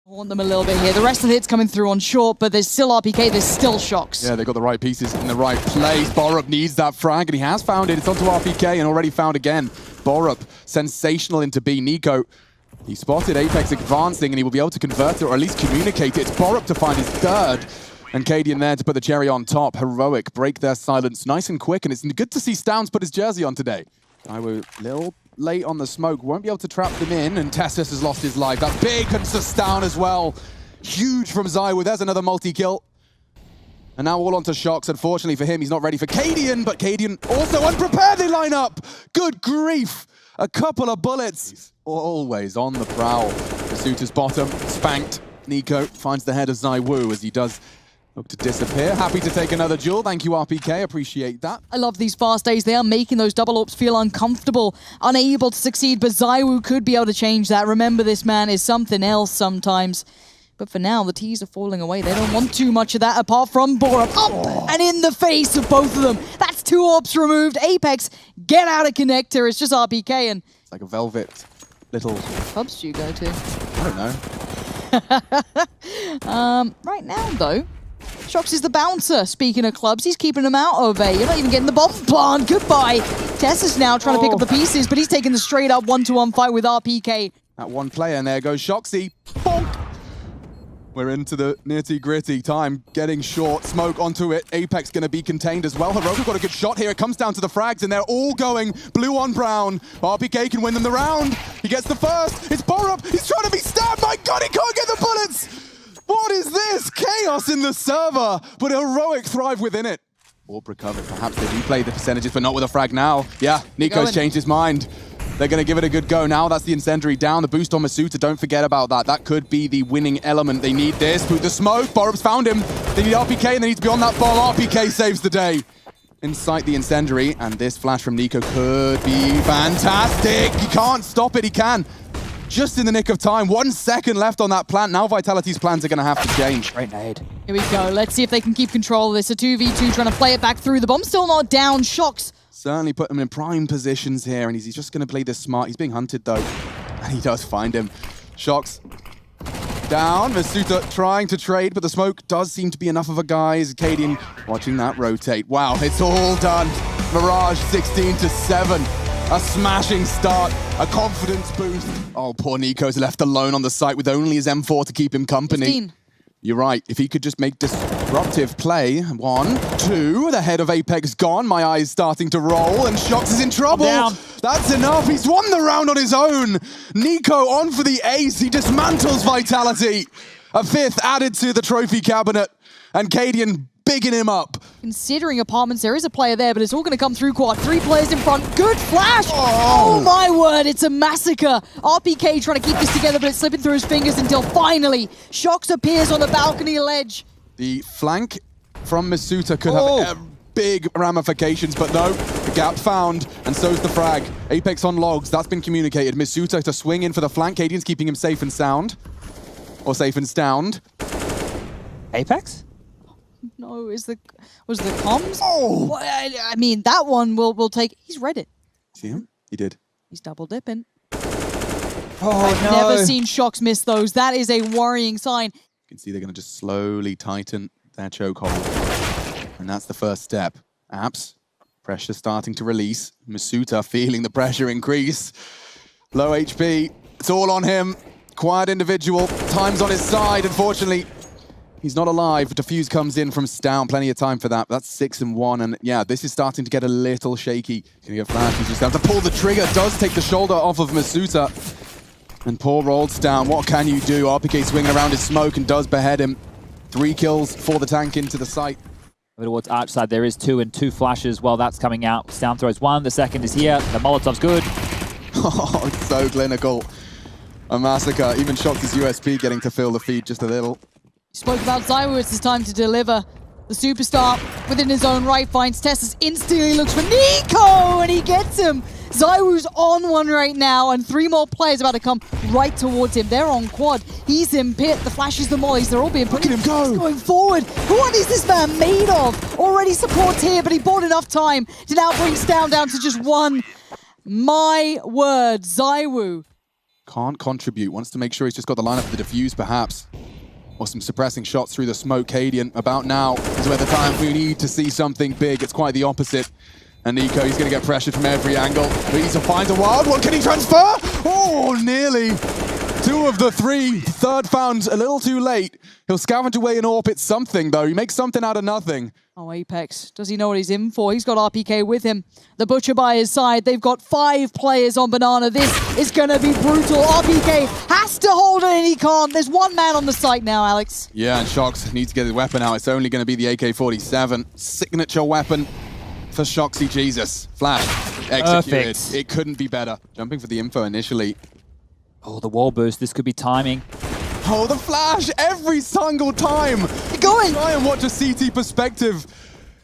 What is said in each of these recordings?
Haunt them a little bit here. The rest of the hits coming through on short, but there's still RPK, there's still Shocks. Yeah, they've got the right pieces in the right place. Borup needs that frag, and he has found it. It's onto RPK, and already found again. Borup, sensational into B. Nico, he spotted Apex advancing, and he will be able to convert it, or at least communicate it. It's Borup to find his third. And Cadian there to put the cherry on top. Heroic, break their silence nice and quick, and it's good to see Stowns put his jersey on today. I were a little late on the smoke, won't be able to trap them in, and Tessus has lost his life. That's big, and Down as well. Huge from ZywOo, there's another multi-kill. And now all onto Shocks. Unfortunately for him, he's not ready for Cadian, but Cadian also unprepared, they line up! Good grief! A couple of bullets. He's always on the prowl. The suitor's bottom, spanked. Nico finds the head of ZywOo as he does look to disappear. Happy to take another duel. Thank you, RPK. Appreciate that. I love these fast days. They are making those double ops feel uncomfortable, unable to succeed, but ZywOo could be able to change that. Remember, this man is something else sometimes. But for now, the T's are falling away. They don't want too much of that apart from Borup. Up and in the face of both of them. That's 2 ops removed. Apex, get out of connector. It's just RPK and... It's like a velvet little... What clubs do you go to? I don't know. Right now, though, Shocks is the bouncer. Speaking of clubs, he's keeping them out of A. You're not even getting the bomb plant. Goodbye. Tess is now trying to pick up the pieces, but he's taking the straight up 1-to-1 fight with RPK. That one player, and there goes Shoxy. Bonk! We're into the nitty-gritty time. Getting short. Smoke onto it. Apex going to be contained as well. Heroic got a good shot here. It comes down to the frags, and they're all going blue on brown. RPK can win them the round. He gets the first. It's Borup. He's trying to be stabbed. My God, he can't get the bullets. What is this? Chaos in the server, but Heroic thrive within it. Orb recovered. Perhaps they replay the percentages, but not with a frag now. Yeah, Nico's changed his mind. They're going to give it a good go now. That's the incendiary down. The boost on Masuta, don't forget about that. That could be the winning element. They need this. Through the smoke, Borup's found him. They need RPK, and they need to be on that bomb. RPK saves the day. Inside the incendiary, and this flash from Nico could be fantastic. He can't stop it. He can. Just in the nick of time. 1 second left on that plant. Now Vitality's plans are going to have to change. Great nade. Here we go. Let's see if they can keep control of this. A 2v2 trying to play it back through. The bomb's still not down. Shocks. Certainly put him in prime positions here, and he's just going to play this smart. He's being hunted, though, and he does find him. Shocks down. Masuta trying to trade, but the smoke does seem to be enough of a guys. Cadian watching that rotate. Wow, it's all done. Mirage 16-7. A smashing start, a confidence boost. Oh, poor Nico's left alone on the site with only his M4 to keep him company. 15. You're right. If he could just make disruptive play. 1, 2. The head of Apex gone. My eye's starting to roll, and Shocks is in trouble. Down. That's enough. He's won the round on his own. Nico on for the ace. He dismantles Vitality. A 5th added to the trophy cabinet, and Cadian bigging him up. Considering apartments, there is a player there, but it's all going to come through quad. 3 players in front. Good flash! Oh my word, it's a massacre. RPK trying to keep this together, but it's slipping through his fingers until finally Shocks appears on the balcony ledge. The flank from Masuta could have big ramifications, but no, the gap found, and so's the frag. Apex on logs, that's been communicated. Masuta to swing in for the flank. Cadian's keeping him safe and sound. Or safe and sound. Apex? No, was the comms? Oh! Well, I mean, that one we'll take. He's read it. See him? He did. He's double dipping. Oh, no. Never seen Shocks miss those. That is a worrying sign. You can see they're going to just slowly tighten their chokehold. And that's the first step. Apps, pressure starting to release. Masuta feeling the pressure increase. Low HP. It's all on him. Quiet individual. Time's on his side, unfortunately. He's not alive. Diffuse comes in from Stown. Plenty of time for that. That's 6 and 1. And yeah, this is starting to get a little shaky. Can he get flash? He's just have to pull the trigger. Does take the shoulder off of Masuta. And poor old Stown. What can you do? RPK swinging around his smoke and does behead him. 3 kills for the tank into the site. Over towards Arch side, there is 2 and 2 flashes while that's coming out. Stown throws 1. The second is here. The Molotov's good. Oh, it's so clinical. A massacre. Even Shocks' USP getting to fill the feed just a little. Spoke about ZywOo, it's his time to deliver. The superstar, within his own right, finds Tessus, instantly looks for Nico, and he gets him. ZywOo's on one right now, and 3 more players about to come right towards him. They're on quad. He's in pit. The flashes, the mollies, they're all being put. Look at him go. He's going forward. What is this man made of? Already supports here, but he bought enough time to now bring Stown down to just 1. My word, ZywOo Can't contribute. Wants to make sure he's just got the lineup for the defuse, perhaps. Or some suppressing shots through the smoke. Cadian, about now is where the time we need to see something big. It's quite the opposite. And Nico, he's going to get pressured from every angle. But he finds a wild one. Can he transfer? Oh, nearly. 2 of the 3. Third found a little too late. He'll scavenge away an AWP. It's something, though. He makes something out of nothing. Oh, Apex. Does he know what he's in for? He's got RPK with him. The Butcher by his side. They've got 5 players on Banana. This is going to be brutal. RPK has to hold it, and he can't. There's 1 man on the site now, Alex. Yeah, and Shox needs to get his weapon out. It's only going to be the AK-47. Signature weapon for Shoxy. Jesus. Flash. Executed. Perfect. It couldn't be better. Jumping for the info initially. Oh, the wall boost. This could be timing. Oh, the flash every single time. You're going. Try and watch a CT perspective.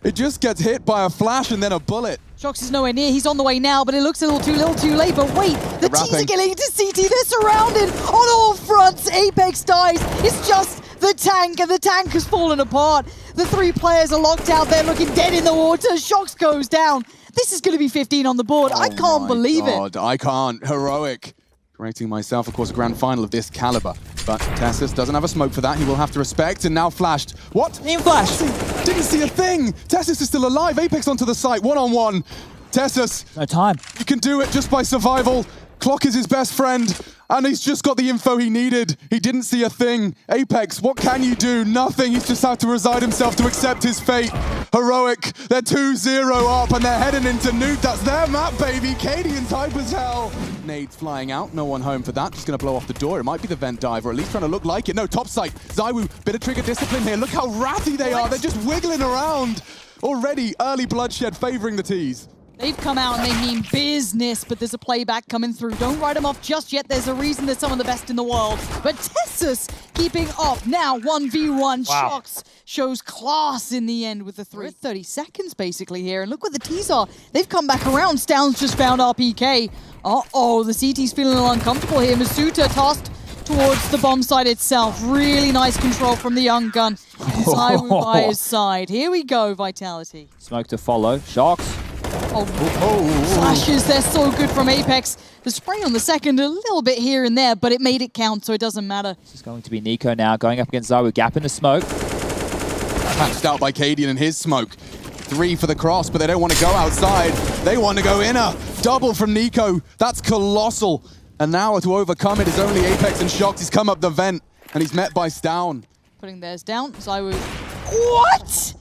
It just gets hit by a flash and then a bullet. Shox is nowhere near. He's on the way now, but it looks a little too late. But wait, the T's are getting into CT. They're surrounded on all fronts. Apex dies. It's just the tank, and the tank has fallen apart. The 3 players are locked out. They're looking dead in the water. Shox goes down. This is going to be 15 on the board. I can't believe it. I can't. Heroic. Correcting myself, of course, a grand final of this caliber. But Tessus doesn't have a smoke for that. He will have to respect, and now flashed. What? He flashed. Didn't see a thing. Tessus is still alive. Apex onto the site, one-on-one. Tessus. No time. You can do it just by survival. Clock is his best friend, and he's just got the info he needed. He didn't see a thing. Apex, what can you do? Nothing. He's just had to resign himself to accept his fate. Heroic, they're 2-0 up, and they're heading into Nuke. That's their map, baby. Cadian's hype as hell. Nades flying out, no one home for that. Just gonna blow off the door. It might be the vent dive, or at least trying to look like it. No, top site. ZywOo, bit of trigger discipline here. Look how ratty they are. They're just wiggling around. Already, early bloodshed favoring the T's. They've come out and they mean business, but there's a playback coming through. Don't write them off just yet. There's a reason they're some of the best in the world. But Tessus keeping up. Now 1v1. Wow. Shox shows class in the end with the 3. 30 seconds basically here. And look what the T's are. They've come back around. Stoun's just found RPK. Uh-oh, the CT's feeling a little uncomfortable here. Masuta tossed towards the bomb site itself. Really nice control from the young gun. ZywOo by his side. Here we go, Vitality. Smoke to follow. Shox. Oh, flashes, they're so good from Apex. The spray on the second, a little bit here and there, but it made it count, so it doesn't matter. This is going to be Nico now, going up against ZywOo. Gap in the smoke. Patched out by Cadian and his smoke. 3 for the cross, but they don't want to go outside. They want to go inner. Double from Nico. That's colossal. And now to overcome it is only Apex and Shox. He's come up the vent, and he's met by Stoun. Putting theirs down, ZywOo. What?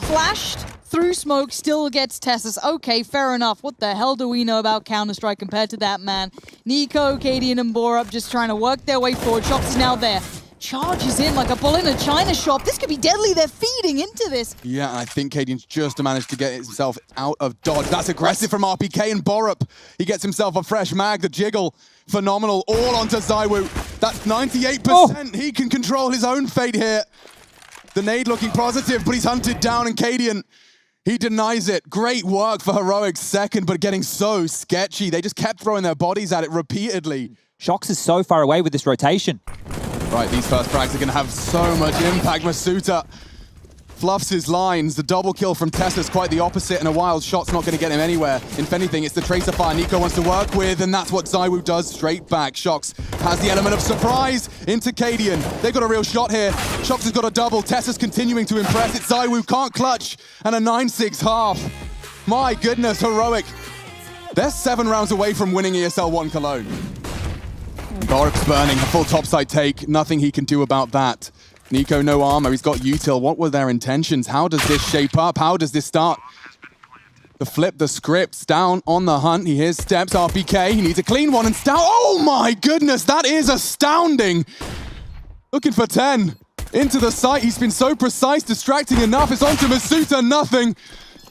Flashed through smoke, still gets Tessus. Okay, fair enough. What the hell do we know about Counter-Strike compared to that man? Nico, Cadian, and Borup just trying to work their way forward. Shox is now there. Charges in like a bull in a china shop. This could be deadly. They're feeding into this. Yeah, and I think Cadian's just managed to get himself out of dodge. That's aggressive from RPK and Borup. He gets himself a fresh mag, the jiggle. Phenomenal. All onto ZywOo. That's 98%. Oh. He can control his own fate here. The nade looking positive, but he's hunted down, and Cadian, he denies it. Great work for Heroic's second, but getting so sketchy. They just kept throwing their bodies at it repeatedly. Shox is so far away with this rotation. Right, these first frags are going to have so much impact. Masuta fluffs his lines. The double kill from Tessus, quite the opposite, and a wild shot's not going to get him anywhere. If anything, it's the tracer fire Nico wants to work with, and that's what ZywOo does straight back. Shox has the element of surprise into Cadian. They've got a real shot here. Shox has got a double. Tessus continuing to impress. It's ZywOo, can't clutch, and a 9-6 half. My goodness, Heroic. They're 7 rounds away from winning ESL 1 Cologne. Borup's burning, a full topside take. Nothing he can do about that. Nico, no armor. He's got util. What were their intentions? How does this shape up? How does this start? The flip, the scripts, down on the hunt. He hears steps, RPK. He needs a clean one, and Stoun. Oh my goodness, that is astounding. Looking for 10. Into the site. He's been so precise, distracting enough. It's onto Masuta, nothing.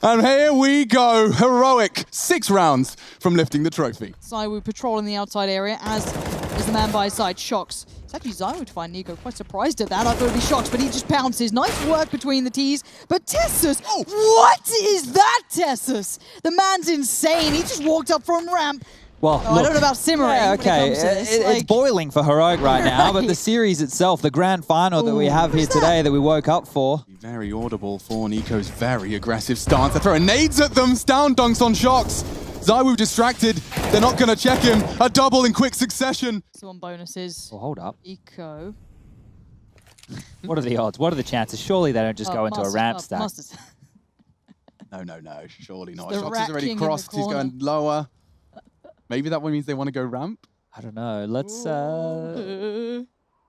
And here we go. Heroic. 6 rounds from lifting the trophy. ZywOo patrolling the outside area, as is the man by his side, Shox. It's actually ZywOo to find Nico. Quite surprised at that. I thought it'd be Shox, but he just pounces. Nice work between the T's. But Tessus, what is that, Tessus? The man's insane. He just walked up from ramp. Well, I don't know about simmering. Yeah, okay. It's boiling for Heroic right now, but the series itself, the grand final that we have here today that we woke up for. Very audible for Nico's very aggressive stance. They're throwing nades at them. Stoun dunks on Shox. ZywOo distracted. They're not going to check him. A double in quick succession. So on bonuses. Oh, hold up. Eco. What are the odds? What are the chances? Surely they don't just go into a ramp stack. Masters. No, surely not. The Shox Rat is already King in the crossed. He's corner. going lower. Maybe that one means they want to go ramp? I don't know. Let's.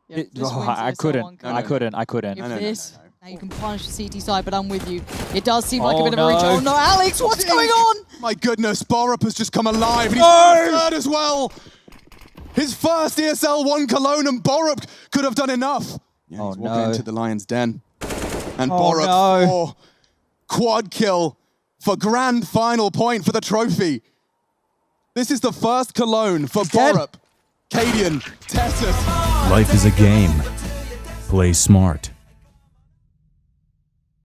Yeah, just wins I this couldn't. one. I couldn't. If No. this, now you can punish the CT side, but I'm with you. It does seem like a Oh, bit of a reach. no. Oh no, Alex, what's going on? My goodness, Borup has just come alive. And he's third as well. His first ESL won Cologne, and Borup could have done enough. Yeah, Oh, he's walking no. into the Lion's Den. And Oh, Borup no. for quad kill for grand final point for the trophy. This is the first Cologne for dead. Borup, Cadian, Tessus. Life is a game. Play smart.